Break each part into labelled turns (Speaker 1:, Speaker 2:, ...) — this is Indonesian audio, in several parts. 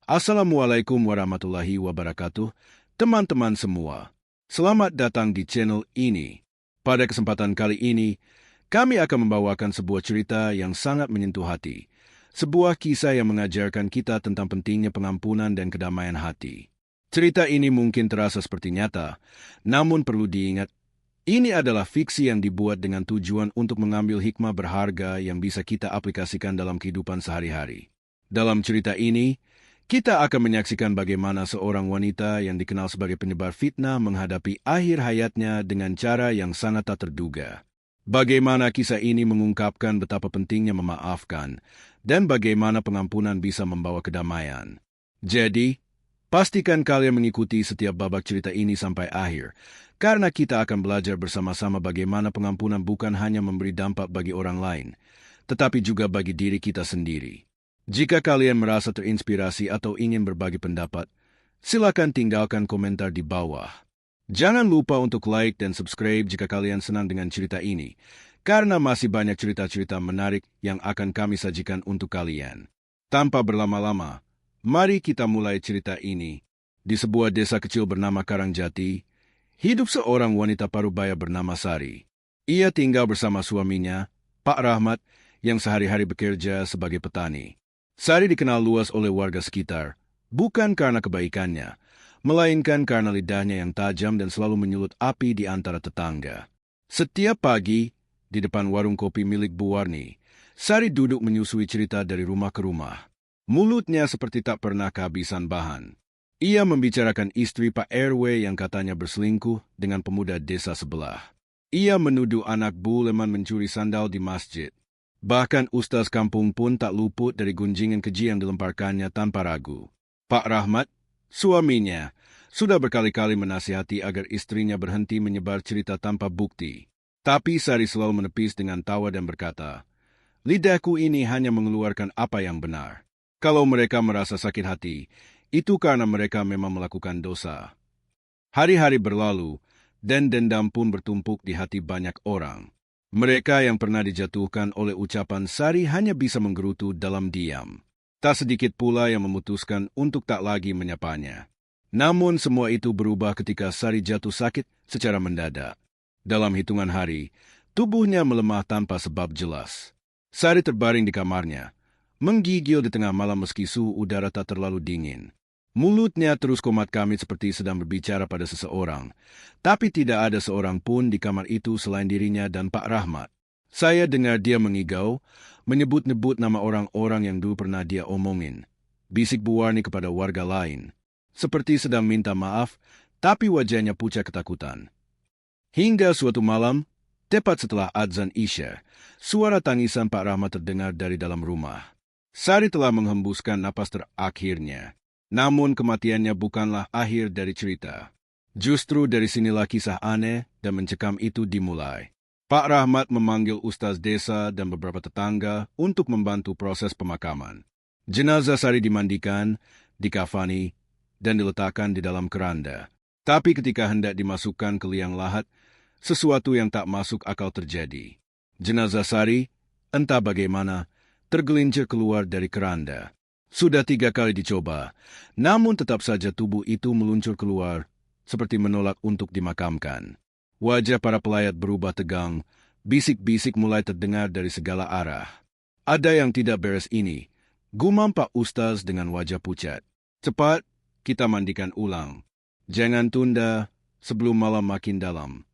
Speaker 1: Assalamualaikum warahmatullahi wabarakatuh, teman-teman semua. Selamat datang di channel ini. Pada kesempatan kali ini, kami akan membawakan sebuah cerita yang sangat menyentuh hati. Sebuah kisah yang mengajarkan kita tentang pentingnya pengampunan dan kedamaian hati. Cerita ini mungkin terasa seperti nyata, namun perlu diingat, ini adalah fiksi yang dibuat dengan tujuan untuk mengambil hikmah berharga yang bisa kita aplikasikan dalam kehidupan sehari-hari. Dalam cerita ini, kita akan menyaksikan bagaimana seorang wanita yang dikenal sebagai penyebar fitnah menghadapi akhir hayatnya dengan cara yang sangat tak terduga. Bagaimana kisah ini mengungkapkan betapa pentingnya memaafkan dan bagaimana pengampunan bisa membawa kedamaian. Jadi, pastikan kalian mengikuti setiap babak cerita ini sampai akhir, karena kita akan belajar bersama-sama bagaimana pengampunan bukan hanya memberi dampak bagi orang lain, tetapi juga bagi diri kita sendiri. Jika kalian merasa terinspirasi atau ingin berbagi pendapat, silakan tinggalkan komentar di bawah. Jangan lupa untuk like dan subscribe jika kalian senang dengan cerita ini, karena masih banyak cerita-cerita menarik yang akan kami sajikan untuk kalian. Tanpa berlama-lama, mari kita mulai cerita ini. Di sebuah desa kecil bernama Karangjati, hidup seorang wanita parubaya bernama Sari. Ia tinggal bersama suaminya, Pak Rahmat, yang sehari-hari bekerja sebagai petani. Sari dikenal luas oleh warga sekitar, bukan karena kebaikannya, melainkan karena lidahnya yang tajam dan selalu menyulut api di antara tetangga. Setiap pagi, di depan warung kopi milik Bu Warni, Sari duduk menyusui cerita dari rumah ke rumah. Mulutnya seperti tak pernah kehabisan bahan. Ia membicarakan istri Pak RW yang katanya berselingkuh dengan pemuda desa sebelah. Ia menuduh anak Bu Leman mencuri sandal di masjid. Bahkan ustaz kampung pun tak luput dari gunjingan keji yang dilemparkannya tanpa ragu. Pak Rahmat, suaminya, sudah berkali-kali menasihati agar istrinya berhenti menyebar cerita tanpa bukti. Tapi Sari selalu menepis dengan tawa dan berkata, "Lidahku ini hanya mengeluarkan apa yang benar. Kalau mereka merasa sakit hati, itu karena mereka memang melakukan dosa." Hari-hari berlalu, dan dendam pun bertumpuk di hati banyak orang. Mereka yang pernah dijatuhkan oleh ucapan Sari hanya bisa menggerutu dalam diam. Tak sedikit pula yang memutuskan untuk tak lagi menyapanya. Namun semua itu berubah ketika Sari jatuh sakit secara mendadak. Dalam hitungan hari, tubuhnya melemah tanpa sebab jelas. Sari terbaring di kamarnya, menggigil di tengah malam meski suhu udara tak terlalu dingin. Mulutnya terus komat kamit seperti sedang berbicara pada seseorang, tapi tidak ada seorang pun di kamar itu selain dirinya dan Pak Rahmat. Saya dengar dia mengigau, menyebut-nyebut nama orang-orang yang dulu pernah dia omongin. Bisik Bu Warni kepada warga lain, seperti sedang minta maaf, tapi wajahnya pucat ketakutan. Hingga suatu malam, tepat setelah adzan Isya, suara tangisan Pak Rahmat terdengar dari dalam rumah. Sari telah menghembuskan napas terakhirnya. Namun kematiannya bukanlah akhir dari cerita. Justru dari sinilah kisah aneh dan mencekam itu dimulai. Pak Rahmat memanggil ustaz desa dan beberapa tetangga untuk membantu proses pemakaman. Jenazah Sari dimandikan, dikafani, dan diletakkan di dalam keranda. Tapi ketika hendak dimasukkan ke liang lahat, sesuatu yang tak masuk akal terjadi. Jenazah Sari, entah bagaimana, tergelincir keluar dari keranda. Sudah 3 kali dicoba, namun tetap saja tubuh itu meluncur keluar, seperti menolak untuk dimakamkan. Wajah para pelayat berubah tegang, bisik-bisik mulai terdengar dari segala arah. "Ada yang tidak beres ini," gumam Pak Ustaz dengan wajah pucat. "Cepat, kita mandikan ulang. Jangan tunda, sebelum malam makin dalam."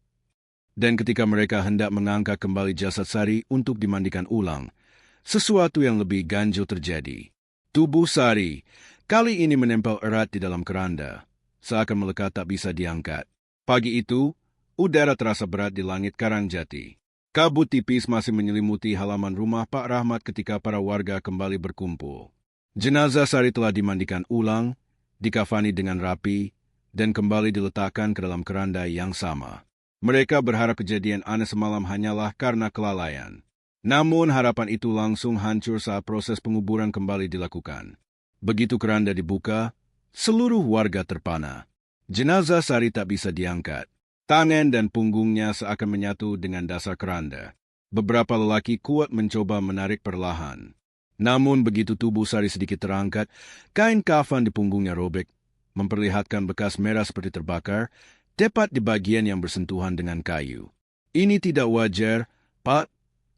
Speaker 1: Dan ketika mereka hendak mengangkat kembali jasad Sari untuk dimandikan ulang, sesuatu yang lebih ganjil terjadi. Tubuh Sari kali ini menempel erat di dalam keranda, seakan melekat tak bisa diangkat. Pagi itu, udara terasa berat di langit Karangjati. Kabut tipis masih menyelimuti halaman rumah Pak Rahmat ketika para warga kembali berkumpul. Jenazah Sari telah dimandikan ulang, dikafani dengan rapi, dan kembali diletakkan ke dalam keranda yang sama. Mereka berharap kejadian aneh semalam hanyalah karena kelalaian. Namun harapan itu langsung hancur saat proses penguburan kembali dilakukan. Begitu keranda dibuka, seluruh warga terpana. Jenazah Sari tak bisa diangkat. Tangan dan punggungnya seakan menyatu dengan dasar keranda. Beberapa lelaki kuat mencoba menarik perlahan. Namun begitu tubuh Sari sedikit terangkat, kain kafan di punggungnya robek, memperlihatkan bekas merah seperti terbakar, tepat di bagian yang bersentuhan dengan kayu. Ini tidak wajar, Pak,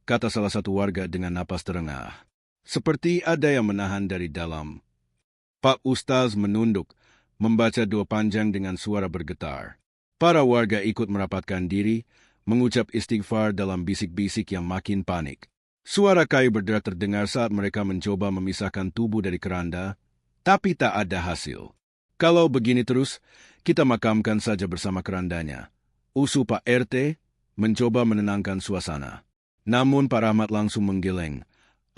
Speaker 1: kata salah satu warga dengan napas terengah. Seperti ada yang menahan dari dalam. Pak Ustaz menunduk, membaca doa panjang dengan suara bergetar. Para warga ikut merapatkan diri, mengucap istighfar dalam bisik-bisik yang makin panik. Suara kayu berderak terdengar saat mereka mencoba memisahkan tubuh dari keranda, tapi tak ada hasil. Kalau begini terus, kita makamkan saja bersama kerandanya. Usu Pak RT mencoba menenangkan suasana. Namun Pak Rahmat langsung menggeleng.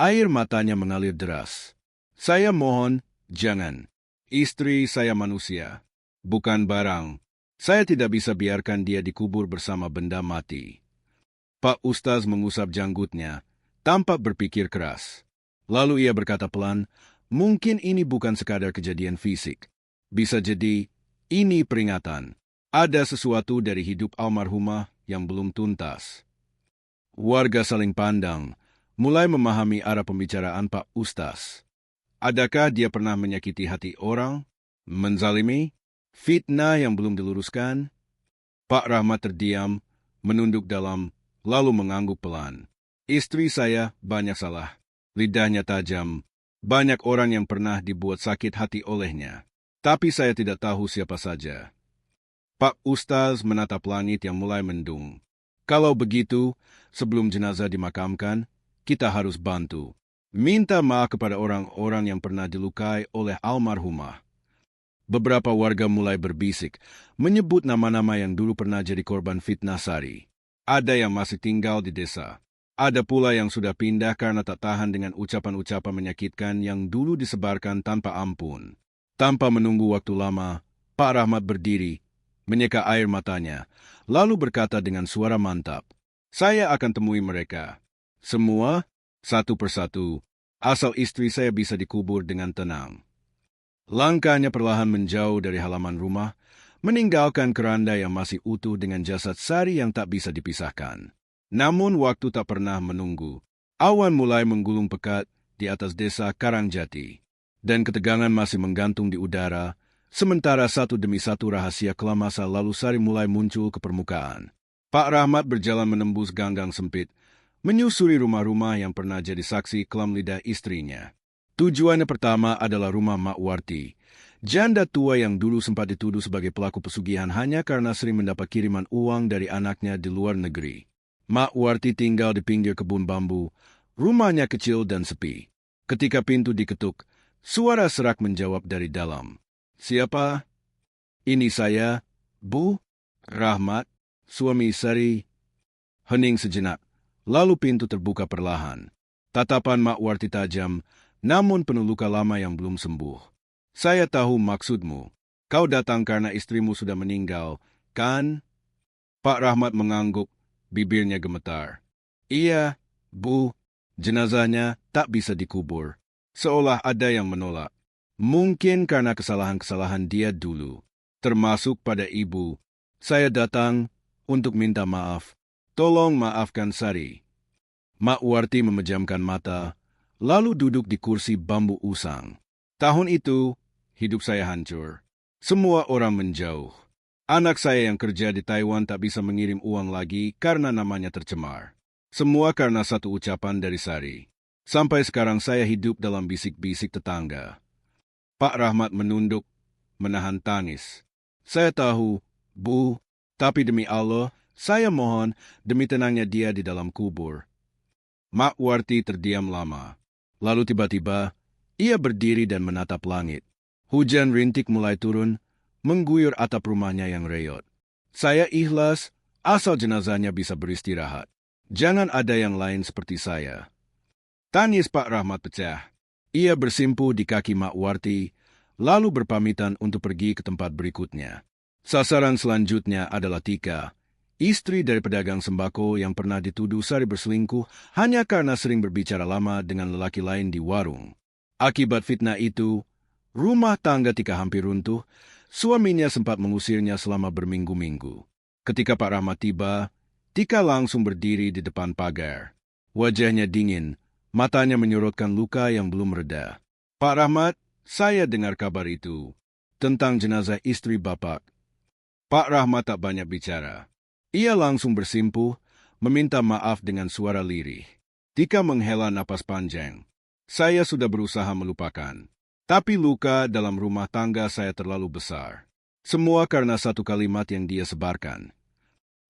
Speaker 1: Air matanya mengalir deras. Saya mohon, jangan. Istri saya manusia, bukan barang. Saya tidak bisa biarkan dia dikubur bersama benda mati. Pak Ustaz mengusap janggutnya, tampak berpikir keras. Lalu ia berkata pelan, mungkin ini bukan sekadar kejadian fisik. Bisa jadi, ini peringatan. Ada sesuatu dari hidup almarhumah yang belum tuntas. Warga saling pandang, mulai memahami arah pembicaraan Pak Ustaz. Adakah dia pernah menyakiti hati orang? Menzalimi? Fitnah yang belum diluruskan? Pak Rahmat terdiam, menunduk dalam, lalu mengangguk pelan. Istri saya banyak salah. Lidahnya tajam. Banyak orang yang pernah dibuat sakit hati olehnya. Tapi saya tidak tahu siapa saja. Pak Ustaz menatap langit yang mulai mendung. Kalau begitu, sebelum jenazah dimakamkan, kita harus bantu. Minta maaf kepada orang-orang yang pernah dilukai oleh almarhumah. Beberapa warga mulai berbisik, menyebut nama-nama yang dulu pernah jadi korban fitnah Sari. Ada yang masih tinggal di desa. Ada pula yang sudah pindah karena tak tahan dengan ucapan-ucapan menyakitkan yang dulu disebarkan tanpa ampun. Tanpa menunggu waktu lama, Pak Rahmat berdiri, menyeka air matanya, lalu berkata dengan suara mantap, saya akan temui mereka. Semua, satu persatu, asal istri saya bisa dikubur dengan tenang. Langkahnya perlahan menjauh dari halaman rumah, meninggalkan keranda yang masih utuh dengan jasad Sari yang tak bisa dipisahkan. Namun waktu tak pernah menunggu. Awan mulai menggulung pekat di atas desa Karangjati, dan ketegangan masih menggantung di udara, sementara satu demi satu rahasia kelam masa lalu Sari mulai muncul ke permukaan. Pak Rahmat berjalan menembus ganggang sempit, menyusuri rumah-rumah yang pernah jadi saksi kelam lidah istrinya. Tujuannya pertama adalah rumah Mak Warti, janda tua yang dulu sempat dituduh sebagai pelaku pesugihan hanya karena sering mendapat kiriman uang dari anaknya di luar negeri. Mak Warti tinggal di pinggir kebun bambu, rumahnya kecil dan sepi. Ketika pintu diketuk, suara serak menjawab dari dalam. Siapa? Ini saya, Bu. Rahmat, suami Sari. Hening sejenak, lalu pintu terbuka perlahan. Tatapan Mak Warti tajam, namun penuh luka lama yang belum sembuh. Saya tahu maksudmu. Kau datang karena istrimu sudah meninggal, kan? Pak Rahmat mengangguk, bibirnya gemetar. Iya, Bu. Jenazahnya tak bisa dikubur. Seolah ada yang menolak. Mungkin karena kesalahan-kesalahan dia dulu. Termasuk pada ibu. Saya datang untuk minta maaf. Tolong maafkan Sari. Mak Warti memejamkan mata, lalu duduk di kursi bambu usang. Tahun itu, hidup saya hancur. Semua orang menjauh. Anak saya yang kerja di Taiwan tak bisa mengirim uang lagi karena namanya tercemar. Semua karena satu ucapan dari Sari. Sampai sekarang saya hidup dalam bisik-bisik tetangga. Pak Rahmat menunduk, menahan tangis. Saya tahu, Bu, tapi demi Allah, saya mohon demi tenangnya dia di dalam kubur. Mak Warti terdiam lama. Lalu tiba-tiba, ia berdiri dan menatap langit. Hujan rintik mulai turun, mengguyur atap rumahnya yang reyot. Saya ikhlas, asal jenazahnya bisa beristirahat. Jangan ada yang lain seperti saya. Tangis Pak Rahmat pecah. Ia bersimpuh di kaki Mak Warti, lalu berpamitan untuk pergi ke tempat berikutnya. Sasaran selanjutnya adalah Tika, istri dari pedagang sembako yang pernah dituduh Sari berselingkuh hanya karena sering berbicara lama dengan lelaki lain di warung. Akibat fitnah itu, rumah tangga Tika hampir runtuh, suaminya sempat mengusirnya selama berminggu-minggu. Ketika Pak Rahmat tiba, Tika langsung berdiri di depan pagar. Wajahnya dingin, Matanya menyorotkan luka yang belum reda. Pak Rahmat, saya dengar kabar itu. Tentang jenazah istri Bapak. Pak Rahmat tak banyak bicara. Ia langsung bersimpuh, meminta maaf dengan suara lirih. Tika menghela napas panjang. Saya sudah berusaha melupakan. Tapi luka dalam rumah tangga saya terlalu besar. Semua karena satu kalimat yang dia sebarkan.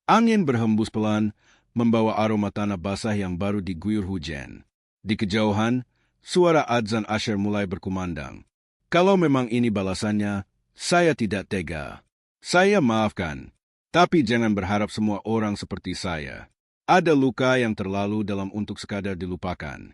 Speaker 1: Angin berhembus pelan, membawa aroma tanah basah yang baru diguyur hujan. Di kejauhan, suara adzan asyar mulai berkumandang. Kalau memang ini balasannya, saya tidak tega. Saya maafkan, tapi jangan berharap semua orang seperti saya. Ada luka yang terlalu dalam untuk sekadar dilupakan.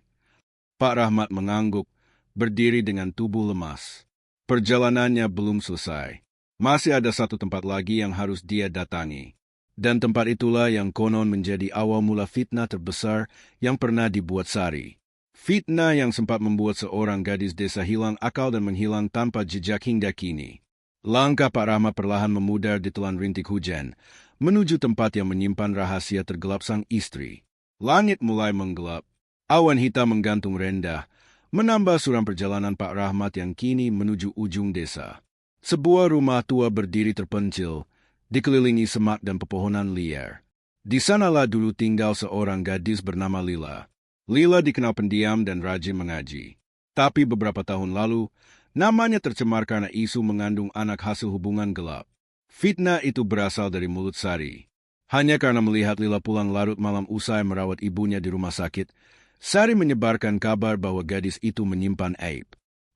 Speaker 1: Pak Rahmat mengangguk, berdiri dengan tubuh lemas. Perjalanannya belum selesai. Masih ada satu tempat lagi yang harus dia datangi. Dan tempat itulah yang konon menjadi awal mula fitnah terbesar yang pernah dibuat Sari. Fitnah yang sempat membuat seorang gadis desa hilang akal dan menghilang tanpa jejak hingga kini. Langkah Pak Rahmat perlahan memudar di telan rintik hujan, menuju tempat yang menyimpan rahasia tergelap sang istri. Langit mulai menggelap, awan hitam menggantung rendah, menambah suram perjalanan Pak Rahmat yang kini menuju ujung desa. Sebuah rumah tua berdiri terpencil, dikelilingi semak dan pepohonan liar. Di sanalah dulu tinggal seorang gadis bernama Lila. Lila dikenal pendiam dan rajin mengaji. Tapi beberapa tahun lalu, namanya tercemar karena isu mengandung anak hasil hubungan gelap. Fitnah itu berasal dari mulut Sari. Hanya karena melihat Lila pulang larut malam usai merawat ibunya di rumah sakit, Sari menyebarkan kabar bahwa gadis itu menyimpan aib.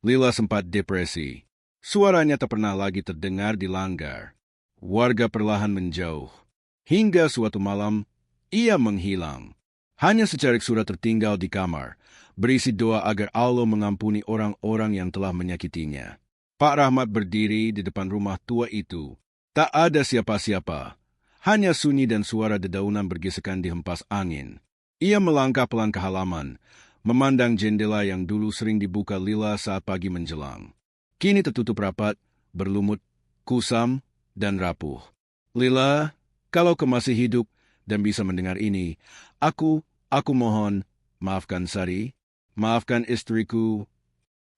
Speaker 1: Lila sempat depresi. Suaranya tak pernah lagi terdengar di langgar. Warga perlahan menjauh. Hingga suatu malam, ia menghilang. Hanya secarik surat tertinggal di kamar, berisi doa agar Allah mengampuni orang-orang yang telah menyakitinya. Pak Rahmat berdiri di depan rumah tua itu. Tak ada siapa-siapa. Hanya sunyi dan suara dedaunan bergesekan di hempas angin. Ia melangkah pelan ke halaman, memandang jendela yang dulu sering dibuka Lila saat pagi menjelang. Kini tertutup rapat, berlumut, kusam, dan rapuh. Lila, kalau kau masih hidup dan bisa mendengar ini, aku mohon, maafkan Sari, maafkan istriku.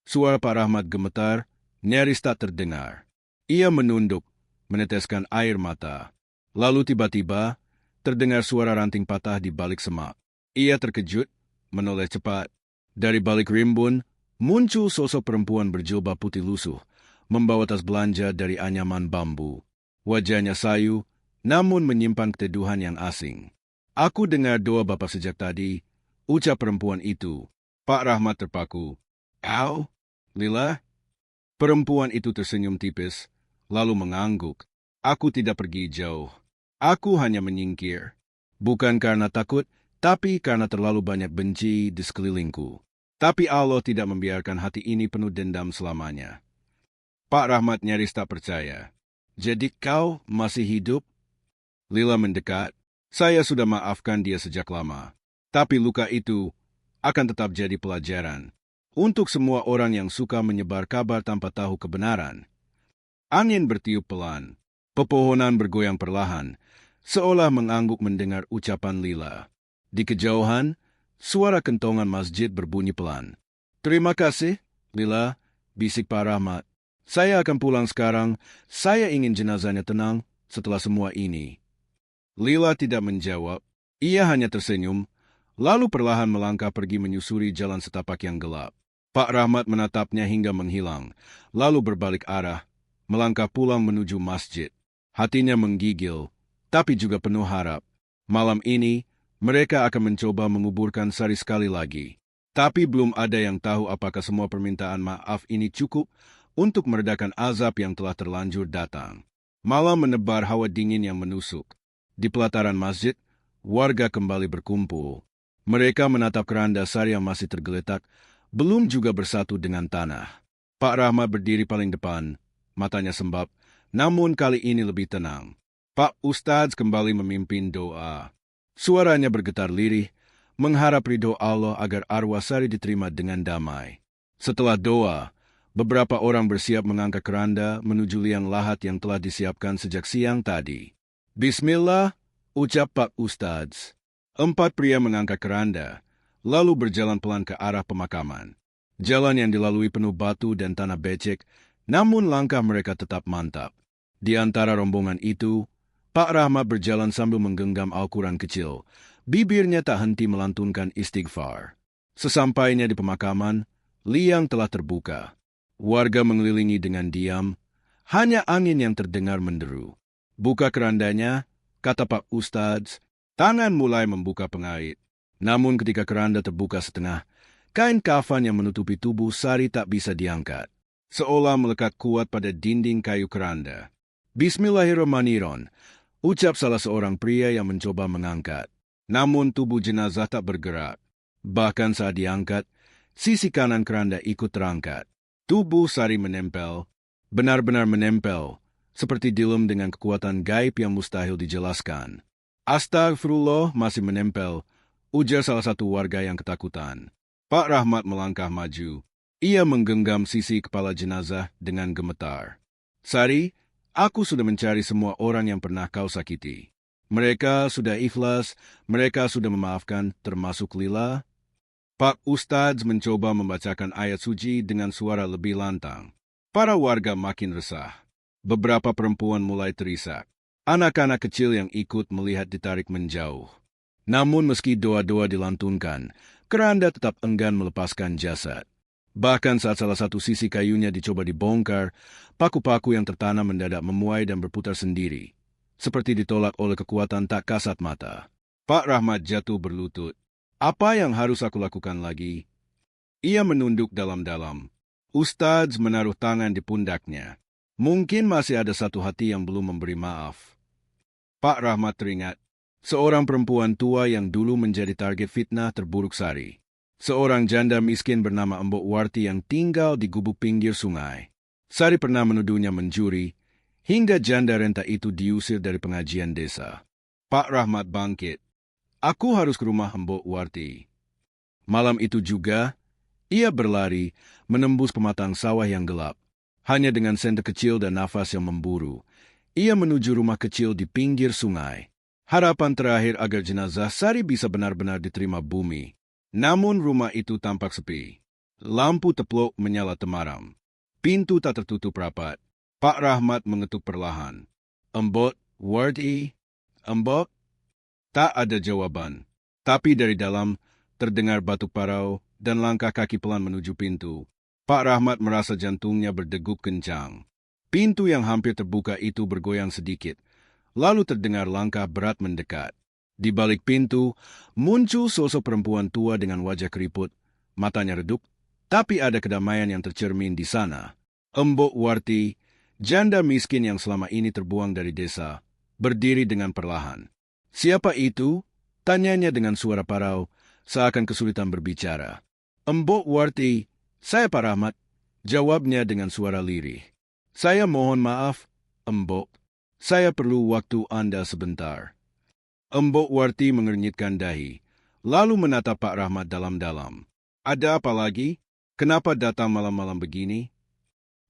Speaker 1: Suara Pak Rahmat gemetar, nyaris tak terdengar. Ia menunduk, meneteskan air mata. Lalu tiba-tiba, terdengar suara ranting patah di balik semak. Ia terkejut, menoleh cepat. Dari balik rimbun, muncul sosok perempuan berjilbab putih lusuh, membawa tas belanja dari anyaman bambu. Wajahnya sayu, namun menyimpan keteduhan yang asing. Aku dengar doa Bapak sejak tadi, ucap perempuan itu. Pak Rahmat terpaku. Au, Lila? Perempuan itu tersenyum tipis, lalu mengangguk. Aku tidak pergi jauh. Aku hanya menyingkir. Bukan karena takut, tapi karena terlalu banyak benci di sekelilingku. Tapi Allah tidak membiarkan hati ini penuh dendam selamanya. Pak Rahmat nyaris tak percaya. Jadi kau masih hidup? Lila mendekat. Saya sudah maafkan dia sejak lama. Tapi luka itu akan tetap jadi pelajaran. Untuk semua orang yang suka menyebar kabar tanpa tahu kebenaran. Angin bertiup pelan. Pepohonan bergoyang perlahan, seolah mengangguk mendengar ucapan Lila. Di kejauhan, suara kentongan masjid berbunyi pelan. Terima kasih, Lila, bisik Pak Rahmat. Saya akan pulang sekarang. Saya ingin jenazahnya tenang setelah semua ini. Lila tidak menjawab. Ia hanya tersenyum, lalu perlahan melangkah pergi menyusuri jalan setapak yang gelap. Pak Rahmat menatapnya hingga menghilang, lalu berbalik arah, melangkah pulang menuju masjid. Hatinya menggigil, tapi juga penuh harap. Malam ini, mereka akan mencoba menguburkan Sari sekali lagi. Tapi belum ada yang tahu apakah semua permintaan maaf ini cukup untuk meredakan azab yang telah terlanjur datang. Malam menebar hawa dingin yang menusuk. Di pelataran masjid, warga kembali berkumpul. Mereka menatap keranda Sari yang masih tergeletak, belum juga bersatu dengan tanah. Pak Rahmat berdiri paling depan, matanya sembab, namun kali ini lebih tenang. Pak Ustadz kembali memimpin doa. Suaranya bergetar lirih, mengharap ridho Allah agar arwah Sari diterima dengan damai. Setelah doa, beberapa orang bersiap mengangkat keranda menuju liang lahat yang telah disiapkan sejak siang tadi. Bismillah, ucap Pak Ustadz. 4 pria mengangkat keranda, lalu berjalan pelan ke arah pemakaman. Jalan yang dilalui penuh batu dan tanah becek, namun langkah mereka tetap mantap. Di antara rombongan itu, Pak Rahmat berjalan sambil menggenggam Al-Quran kecil. Bibirnya tak henti melantunkan istighfar. Sesampainya di pemakaman, liang telah terbuka. Warga mengelilingi dengan diam, hanya angin yang terdengar menderu. Buka kerandanya, kata Pak Ustadz, tangan mulai membuka pengait. Namun ketika keranda terbuka setengah, kain kafan yang menutupi tubuh Sari tak bisa diangkat. Seolah melekat kuat pada dinding kayu keranda. Bismillahirrahmanirrahim, ucap salah seorang pria yang mencoba mengangkat. Namun tubuh jenazah tak bergerak. Bahkan saat diangkat, sisi kanan keranda ikut terangkat. Tubuh Sari menempel, benar-benar menempel, seperti dilem dengan kekuatan gaib yang mustahil dijelaskan. Astagfirullah, masih menempel, ujar salah satu warga yang ketakutan. Pak Rahmat melangkah maju. Ia menggenggam sisi kepala jenazah dengan gemetar. Sari, aku sudah mencari semua orang yang pernah kau sakiti. Mereka sudah ikhlas, mereka sudah memaafkan, termasuk Lila. Pak Ustadz mencoba membacakan ayat suci dengan suara lebih lantang. Para warga makin resah. Beberapa perempuan mulai terisak. Anak-anak kecil yang ikut melihat ditarik menjauh. Namun meski doa-doa dilantunkan, keranda tetap enggan melepaskan jasad. Bahkan saat salah satu sisi kayunya dicoba dibongkar, paku-paku yang tertanam mendadak memuai dan berputar sendiri, seperti ditolak oleh kekuatan tak kasat mata. Pak Rahmat jatuh berlutut. Apa yang harus aku lakukan lagi? Ia menunduk dalam-dalam. Ustadz menaruh tangan di pundaknya. Mungkin masih ada satu hati yang belum memberi maaf. Pak Rahmat teringat. Seorang perempuan tua yang dulu menjadi target fitnah terburuk Sari. Seorang janda miskin bernama Mbok Warti yang tinggal di gubuk pinggir sungai. Sari pernah menuduhnya mencuri, hingga janda renta itu diusir dari pengajian desa. Pak Rahmat bangkit. Aku harus ke rumah Mbok Warti. Malam itu juga, ia berlari, menembus pematang sawah yang gelap. Hanya dengan senter kecil dan nafas yang memburu, ia menuju rumah kecil di pinggir sungai. Harapan terakhir agar jenazah Sari bisa benar-benar diterima bumi. Namun rumah itu tampak sepi. Lampu teplok menyala temaram. Pintu tak tertutup rapat. Pak Rahmat mengetuk perlahan. Mbok Warti, Mbok? Tak ada jawaban. Tapi dari dalam terdengar batuk parau dan langkah kaki pelan menuju pintu. Pak Rahmat merasa jantungnya berdegup kencang. Pintu yang hampir terbuka itu bergoyang sedikit. Lalu terdengar langkah berat mendekat. Di balik pintu, muncul sosok perempuan tua dengan wajah keriput. Matanya redup, tapi ada kedamaian yang tercermin di sana. Mbok Warti, janda miskin yang selama ini terbuang dari desa, berdiri dengan perlahan. Siapa itu? Tanyanya dengan suara parau, seakan kesulitan berbicara. Mbok Warti, saya Pak Rahmat, jawabnya dengan suara lirih. Saya mohon maaf, Mbok. Saya perlu waktu Anda sebentar. Mbok Warti mengernyitkan dahi, lalu menatap Pak Rahmat dalam-dalam. Ada apa lagi? Kenapa datang malam-malam begini?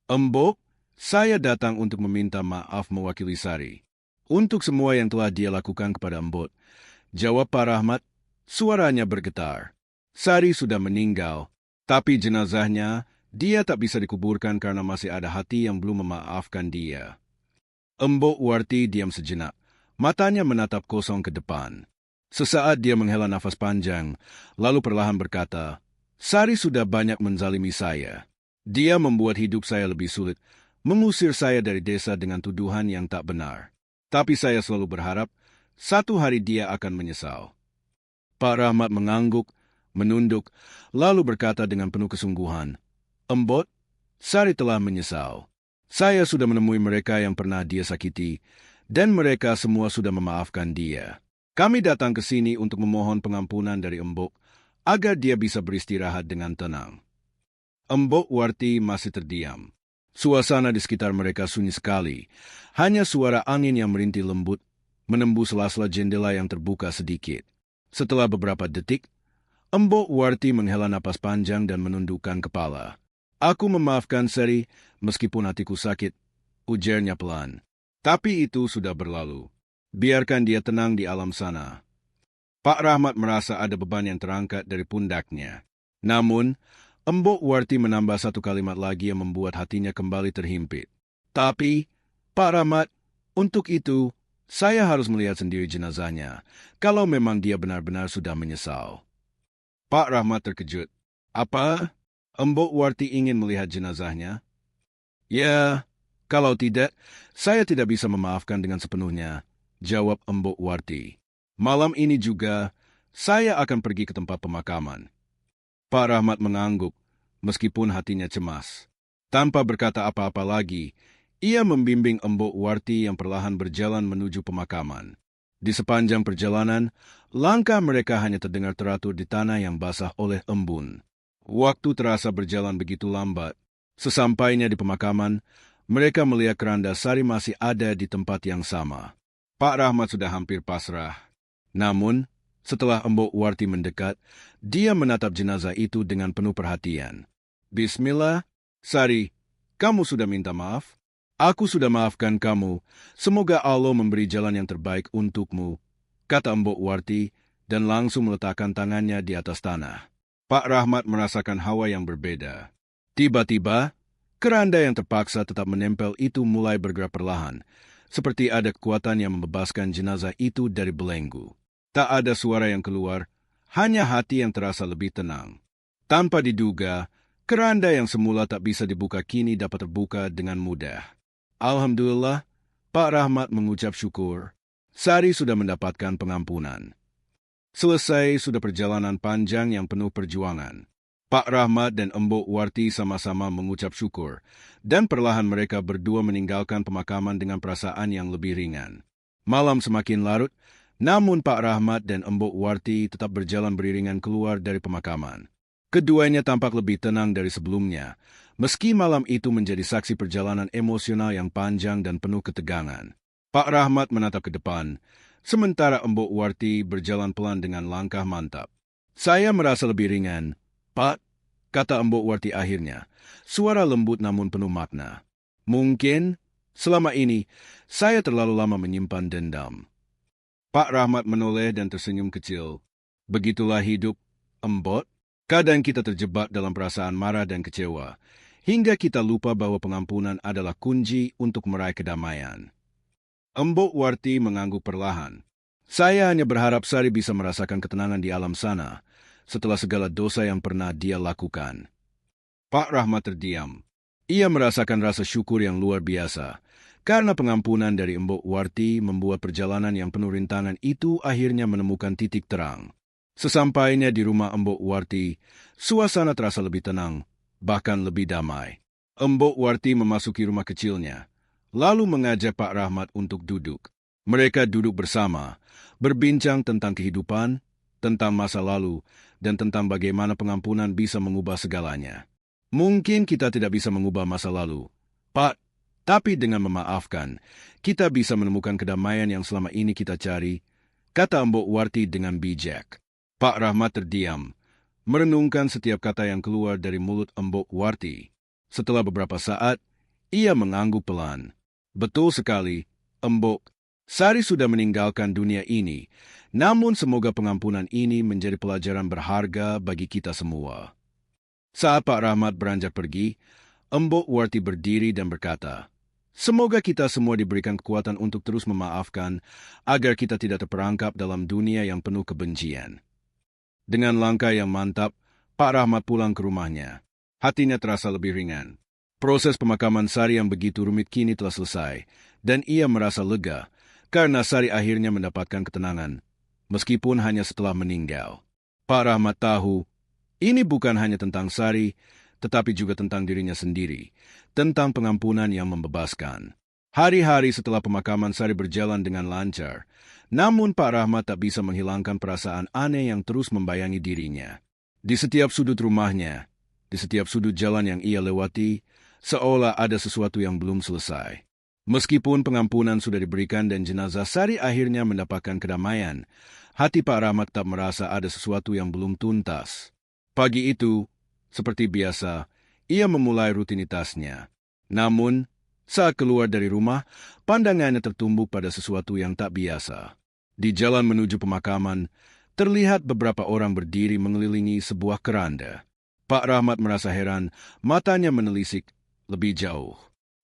Speaker 1: Mbok, saya datang untuk meminta maaf mewakili Sari. Untuk semua yang telah dia lakukan kepada Mbok. Jawab Pak Rahmat, suaranya bergetar. Sari sudah meninggal, tapi jenazahnya dia tak bisa dikuburkan karena masih ada hati yang belum memaafkan dia. Mbok Warti diam sejenak. Matanya menatap kosong ke depan. Sesaat dia menghela nafas panjang, lalu perlahan berkata, Sari sudah banyak menzalimi saya. Dia membuat hidup saya lebih sulit, mengusir saya dari desa dengan tuduhan yang tak benar. Tapi saya selalu berharap, satu hari dia akan menyesal. Pak Rahmat mengangguk, menunduk, lalu berkata dengan penuh kesungguhan, Mbok, Sari telah menyesal. Saya sudah menemui mereka yang pernah dia sakiti, dan mereka semua sudah memaafkan dia. Kami datang ke sini untuk memohon pengampunan dari Mbok, agar dia bisa beristirahat dengan tenang. Mbok Warti masih terdiam. Suasana di sekitar mereka sunyi sekali. Hanya suara angin yang merintih lembut, menembus sela-sela jendela yang terbuka sedikit. Setelah beberapa detik, Mbok Warti menghela napas panjang dan menundukkan kepala. Aku memaafkan Sari, meskipun hatiku sakit, ujarnya pelan. Tapi itu sudah berlalu. Biarkan dia tenang di alam sana. Pak Rahmat merasa ada beban yang terangkat dari pundaknya. Namun, Embok Warti menambah satu kalimat lagi yang membuat hatinya kembali terhimpit. Tapi, Pak Rahmat, untuk itu, saya harus melihat sendiri jenazahnya, kalau memang dia benar-benar sudah menyesal. Pak Rahmat terkejut. Apa? Embok Warti ingin melihat jenazahnya? Ya, kalau tidak, saya tidak bisa memaafkan dengan sepenuhnya, jawab Embok Warti. Malam ini juga, saya akan pergi ke tempat pemakaman. Pak Rahmat mengangguk, meskipun hatinya cemas. Tanpa berkata apa-apa lagi, ia membimbing Embok Warti yang perlahan berjalan menuju pemakaman. Di sepanjang perjalanan, langkah mereka hanya terdengar teratur di tanah yang basah oleh embun. Waktu terasa berjalan begitu lambat. Sesampainya di pemakaman, mereka melihat keranda Sari masih ada di tempat yang sama. Pak Rahmat sudah hampir pasrah. Namun, setelah Embok Warti mendekat, dia menatap jenazah itu dengan penuh perhatian. Bismillah, Sari, kamu sudah minta maaf? Aku sudah maafkan kamu. Semoga Allah memberi jalan yang terbaik untukmu, kata Embok Warti dan langsung meletakkan tangannya di atas tanah. Pak Rahmat merasakan hawa yang berbeda. Tiba-tiba, keranda yang terpaksa tetap menempel itu mulai bergerak perlahan, seperti ada kekuatan yang membebaskan jenazah itu dari belenggu. Tak ada suara yang keluar, hanya hati yang terasa lebih tenang. Tanpa diduga, keranda yang semula tak bisa dibuka kini dapat terbuka dengan mudah. Alhamdulillah, Pak Rahmat mengucap syukur. Sari sudah mendapatkan pengampunan. Selesai sudah perjalanan panjang yang penuh perjuangan. Pak Rahmat dan Embok Warti sama-sama mengucap syukur, dan perlahan mereka berdua meninggalkan pemakaman dengan perasaan yang lebih ringan. Malam semakin larut, namun Pak Rahmat dan Embok Warti tetap berjalan beriringan keluar dari pemakaman. Keduanya tampak lebih tenang dari sebelumnya, meski malam itu menjadi saksi perjalanan emosional yang panjang dan penuh ketegangan. Pak Rahmat menatap ke depan, sementara Embok Warti berjalan pelan dengan langkah mantap. Saya merasa lebih ringan, Pak, kata Embok Warti akhirnya, suara lembut namun penuh makna. Mungkin, selama ini, saya terlalu lama menyimpan dendam. Pak Rahmat menoleh dan tersenyum kecil. Begitulah hidup, Embok. Kadang kita terjebak dalam perasaan marah dan kecewa, hingga kita lupa bahwa pengampunan adalah kunci untuk meraih kedamaian. Embok Warti mengangguk perlahan. Saya hanya berharap Sari bisa merasakan ketenangan di alam sana, setelah segala dosa yang pernah dia lakukan. Pak Rahmat terdiam. Ia merasakan rasa syukur yang luar biasa, karena pengampunan dari Embok Warti membuat perjalanan yang penuh rintangan itu akhirnya menemukan titik terang. Sesampainya di rumah Embok Warti, suasana terasa lebih tenang, bahkan lebih damai. Embok Warti memasuki rumah kecilnya, lalu mengajak Pak Rahmat untuk duduk. Mereka duduk bersama, berbincang tentang kehidupan, tentang masa lalu, dan tentang bagaimana pengampunan bisa mengubah segalanya. Mungkin kita tidak bisa mengubah masa lalu, Pak, tapi dengan memaafkan, kita bisa menemukan kedamaian yang selama ini kita cari, kata Embok Warti dengan bijak. Pak Rahmat terdiam, merenungkan setiap kata yang keluar dari mulut Embok Warti. Setelah beberapa saat, ia mengangguk pelan. Betul sekali, Embok. Sari sudah meninggalkan dunia ini, namun semoga pengampunan ini menjadi pelajaran berharga bagi kita semua. Saat Pak Rahmat beranjak pergi, Embok Warti berdiri dan berkata, semoga kita semua diberikan kekuatan untuk terus memaafkan, agar kita tidak terperangkap dalam dunia yang penuh kebencian. Dengan langkah yang mantap, Pak Rahmat pulang ke rumahnya. Hatinya terasa lebih ringan. Proses pemakaman Sari yang begitu rumit kini telah selesai, dan ia merasa lega, karena Sari akhirnya mendapatkan ketenangan, meskipun hanya setelah meninggal. Pak Rahmat tahu, ini bukan hanya tentang Sari, tetapi juga tentang dirinya sendiri, tentang pengampunan yang membebaskan. Hari-hari setelah pemakaman Sari berjalan dengan lancar, namun Pak Rahmat tak bisa menghilangkan perasaan aneh yang terus membayangi dirinya. Di setiap sudut rumahnya, di setiap sudut jalan yang ia lewati, seolah ada sesuatu yang belum selesai. Meskipun pengampunan sudah diberikan dan jenazah Sari akhirnya mendapatkan kedamaian, hati Pak Rahmat tak merasa ada sesuatu yang belum tuntas. Pagi itu, seperti biasa, ia memulai rutinitasnya. Namun, saat keluar dari rumah, pandangannya tertumbuk pada sesuatu yang tak biasa. Di jalan menuju pemakaman, terlihat beberapa orang berdiri mengelilingi sebuah keranda. Pak Rahmat merasa heran, matanya menelisik lebih jauh.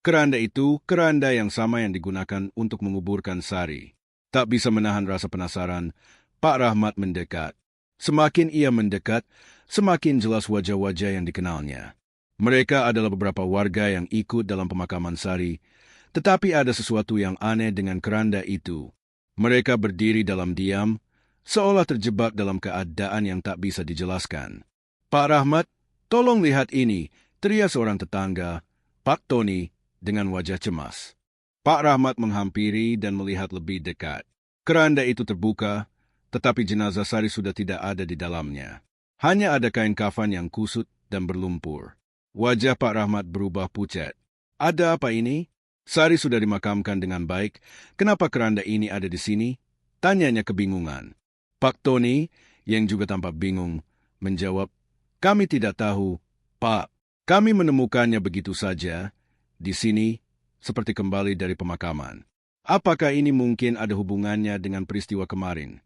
Speaker 1: Keranda itu keranda yang sama yang digunakan untuk menguburkan Sari. Tak bisa menahan rasa penasaran, Pak Rahmat mendekat. Semakin ia mendekat, semakin jelas wajah-wajah yang dikenalnya. Mereka adalah beberapa warga yang ikut dalam pemakaman Sari, tetapi ada sesuatu yang aneh dengan keranda itu. Mereka berdiri dalam diam, seolah terjebak dalam keadaan yang tak bisa dijelaskan. Pak Rahmat, tolong lihat ini, teriak seorang tetangga, Pak Tony, dengan wajah cemas. Pak Rahmat menghampiri dan melihat lebih dekat. Keranda itu terbuka, tetapi jenazah Sari sudah tidak ada di dalamnya. Hanya ada kain kafan yang kusut dan berlumpur. Wajah Pak Rahmat berubah pucat. Ada apa ini? Sari sudah dimakamkan dengan baik. Kenapa keranda ini ada di sini? Tanyanya kebingungan. Pak Tony, yang juga tampak bingung, menjawab, "Kami tidak tahu, Pak. Kami menemukannya begitu saja, di sini, seperti kembali dari pemakaman. Apakah ini mungkin ada hubungannya dengan peristiwa kemarin?"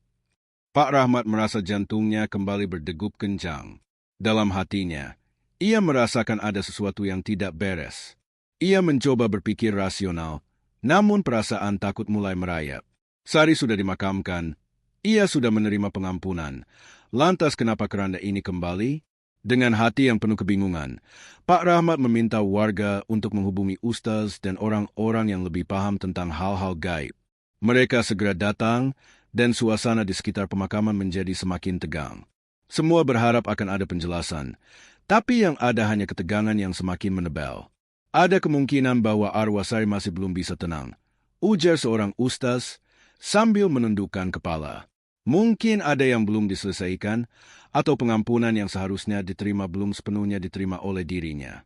Speaker 1: Pak Rahmat merasa jantungnya kembali berdegup kencang. Dalam hatinya, ia merasakan ada sesuatu yang tidak beres. Ia mencoba berpikir rasional, namun perasaan takut mulai merayap. Sari sudah dimakamkan, ia sudah menerima pengampunan. Lantas kenapa keranda ini kembali? Dengan hati yang penuh kebingungan, Pak Rahmat meminta warga untuk menghubungi ustaz dan orang-orang yang lebih paham tentang hal-hal gaib. Mereka segera datang, dan suasana di sekitar pemakaman menjadi semakin tegang. Semua berharap akan ada penjelasan, tapi yang ada hanya ketegangan yang semakin menebal. Ada kemungkinan bahwa arwah Sari masih belum bisa tenang, ujar seorang ustaz sambil menundukkan kepala. Mungkin ada yang belum diselesaikan, atau pengampunan yang seharusnya diterima belum sepenuhnya diterima oleh dirinya.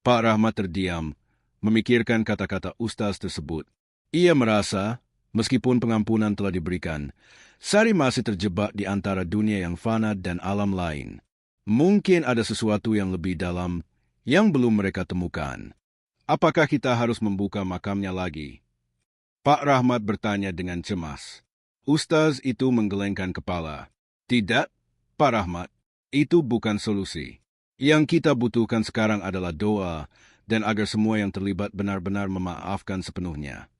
Speaker 1: Pak Rahmat terdiam, memikirkan kata-kata ustaz tersebut. Ia merasa, meskipun pengampunan telah diberikan, Sari masih terjebak di antara dunia yang fana dan alam lain. Mungkin ada sesuatu yang lebih dalam yang belum mereka temukan. Apakah kita harus membuka makamnya lagi? Pak Rahmat bertanya dengan cemas. Ustaz itu menggelengkan kepala. Tidak, Pak Rahmat, itu bukan solusi. Yang kita butuhkan sekarang adalah doa dan agar semua yang terlibat benar-benar memaafkan sepenuhnya.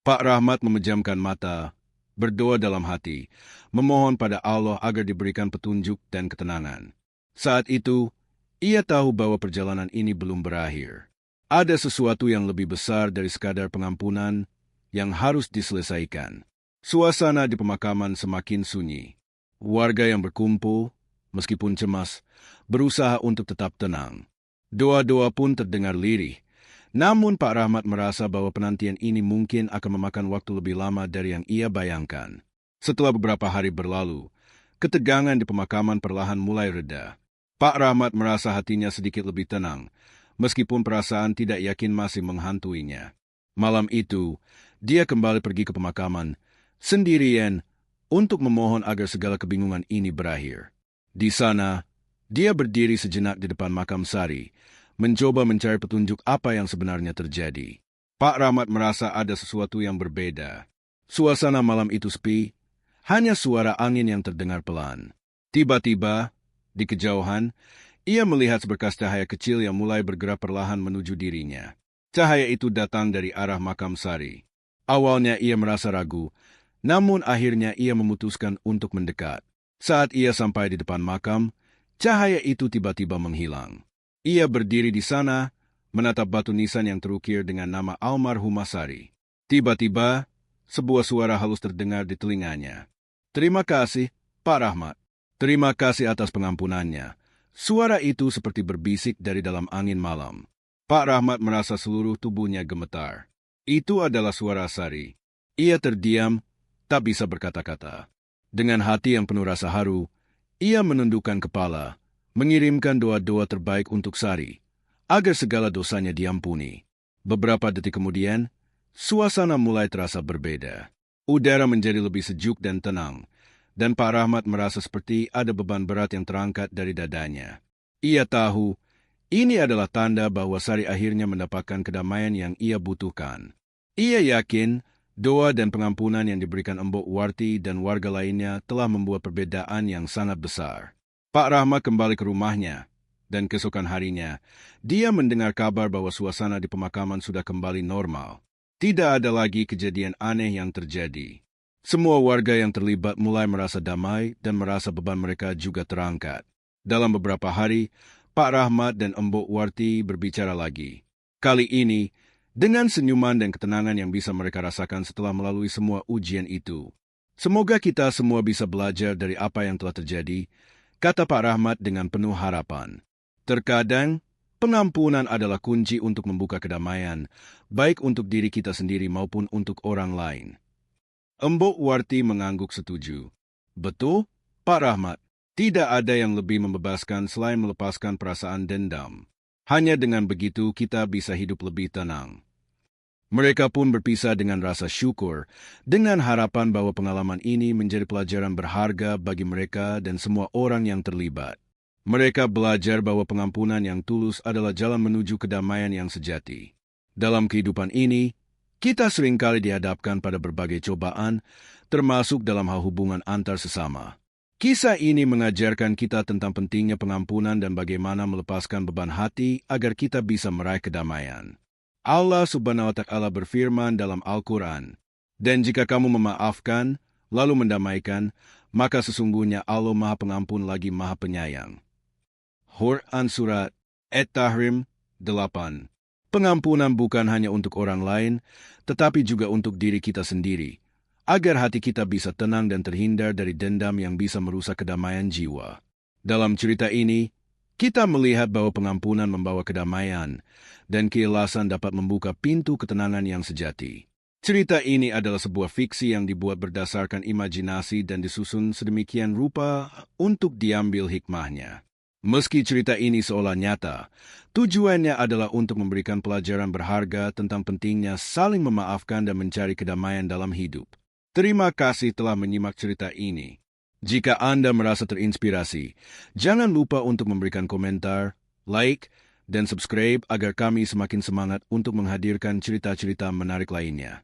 Speaker 1: Pak Rahmat memejamkan mata, berdoa dalam hati, memohon pada Allah agar diberikan petunjuk dan ketenangan. Saat itu, ia tahu bahwa perjalanan ini belum berakhir. Ada sesuatu yang lebih besar dari sekadar pengampunan yang harus diselesaikan. Suasana di pemakaman semakin sunyi. Warga yang berkumpul, meskipun cemas, berusaha untuk tetap tenang. Doa-doa pun terdengar lirih. Namun Pak Rahmat merasa bahwa penantian ini mungkin akan memakan waktu lebih lama dari yang ia bayangkan. Setelah beberapa hari berlalu, ketegangan di pemakaman perlahan mulai reda. Pak Rahmat merasa hatinya sedikit lebih tenang, meskipun perasaan tidak yakin masih menghantuinya. Malam itu, dia kembali pergi ke pemakaman, sendirian, untuk memohon agar segala kebingungan ini berakhir. Di sana, dia berdiri sejenak di depan makam Sari, mencoba mencari petunjuk apa yang sebenarnya terjadi. Pak Rahmat merasa ada sesuatu yang berbeda. Suasana malam itu sepi, hanya suara angin yang terdengar pelan. Tiba-tiba, di kejauhan, ia melihat seberkas cahaya kecil yang mulai bergerak perlahan menuju dirinya. Cahaya itu datang dari arah makam Sari. Awalnya ia merasa ragu, namun akhirnya ia memutuskan untuk mendekat. Saat ia sampai di depan makam, cahaya itu tiba-tiba menghilang. Ia berdiri di sana, menatap batu nisan yang terukir dengan nama almarhumah Sari. Tiba-tiba, sebuah suara halus terdengar di telinganya. "Terima kasih, Pak Rahmat. Terima kasih atas pengampunannya." Suara itu seperti berbisik dari dalam angin malam. Pak Rahmat merasa seluruh tubuhnya gemetar. Itu adalah suara Sari. Ia terdiam, tak bisa berkata-kata. Dengan hati yang penuh rasa haru, ia menundukkan kepala, mengirimkan doa-doa terbaik untuk Sari, agar segala dosanya diampuni. Beberapa detik kemudian, suasana mulai terasa berbeda. Udara menjadi lebih sejuk dan tenang, dan Pak Rahmat merasa seperti ada beban berat yang terangkat dari dadanya. Ia tahu, ini adalah tanda bahwa Sari akhirnya mendapatkan kedamaian yang ia butuhkan. Ia yakin Doa dan pengampunan yang diberikan Embok Warti dan warga lainnya telah membuat perbedaan yang sangat besar. Pak Rahmat kembali ke rumahnya, dan keesokan harinya, dia mendengar kabar bahwa suasana di pemakaman sudah kembali normal. Tidak ada lagi kejadian aneh yang terjadi. Semua warga yang terlibat mulai merasa damai dan merasa beban mereka juga terangkat. Dalam beberapa hari, Pak Rahmat dan Embok Warti berbicara lagi. Kali ini, dengan senyuman dan ketenangan yang bisa mereka rasakan setelah melalui semua ujian itu. Semoga kita semua bisa belajar dari apa yang telah terjadi, kata Pak Rahmat dengan penuh harapan. Terkadang, pengampunan adalah kunci untuk membuka kedamaian, baik untuk diri kita sendiri maupun untuk orang lain. Embok Warti mengangguk setuju. Betul, Pak Rahmat. Tidak ada yang lebih membebaskan selain melepaskan perasaan dendam. Hanya dengan begitu kita bisa hidup lebih tenang. Mereka pun berpisah dengan rasa syukur, dengan harapan bahwa pengalaman ini menjadi pelajaran berharga bagi mereka dan semua orang yang terlibat. Mereka belajar bahwa pengampunan yang tulus adalah jalan menuju kedamaian yang sejati. Dalam kehidupan ini, kita seringkali dihadapkan pada berbagai cobaan, termasuk dalam hal hubungan antar sesama. Kisah ini mengajarkan kita tentang pentingnya pengampunan dan bagaimana melepaskan beban hati agar kita bisa meraih kedamaian. Allah Subhanahu wa Ta'ala berfirman dalam Al-Quran, "Dan jika kamu memaafkan, lalu mendamaikan, maka sesungguhnya Allah Maha Pengampun lagi Maha Penyayang." Quran Surat At-Tahrim 8. Pengampunan bukan hanya untuk orang lain, tetapi juga untuk diri kita sendiri, agar hati kita bisa tenang dan terhindar dari dendam yang bisa merusak kedamaian jiwa. Dalam cerita ini, kita melihat bahwa pengampunan membawa kedamaian, dan keikhlasan dapat membuka pintu ketenangan yang sejati. Cerita ini adalah sebuah fiksi yang dibuat berdasarkan imajinasi dan disusun sedemikian rupa untuk diambil hikmahnya. Meski cerita ini seolah nyata, tujuannya adalah untuk memberikan pelajaran berharga tentang pentingnya saling memaafkan dan mencari kedamaian dalam hidup. Terima kasih telah menyimak cerita ini. Jika Anda merasa terinspirasi, jangan lupa untuk memberikan komentar, like, dan subscribe agar kami semakin semangat untuk menghadirkan cerita-cerita menarik lainnya.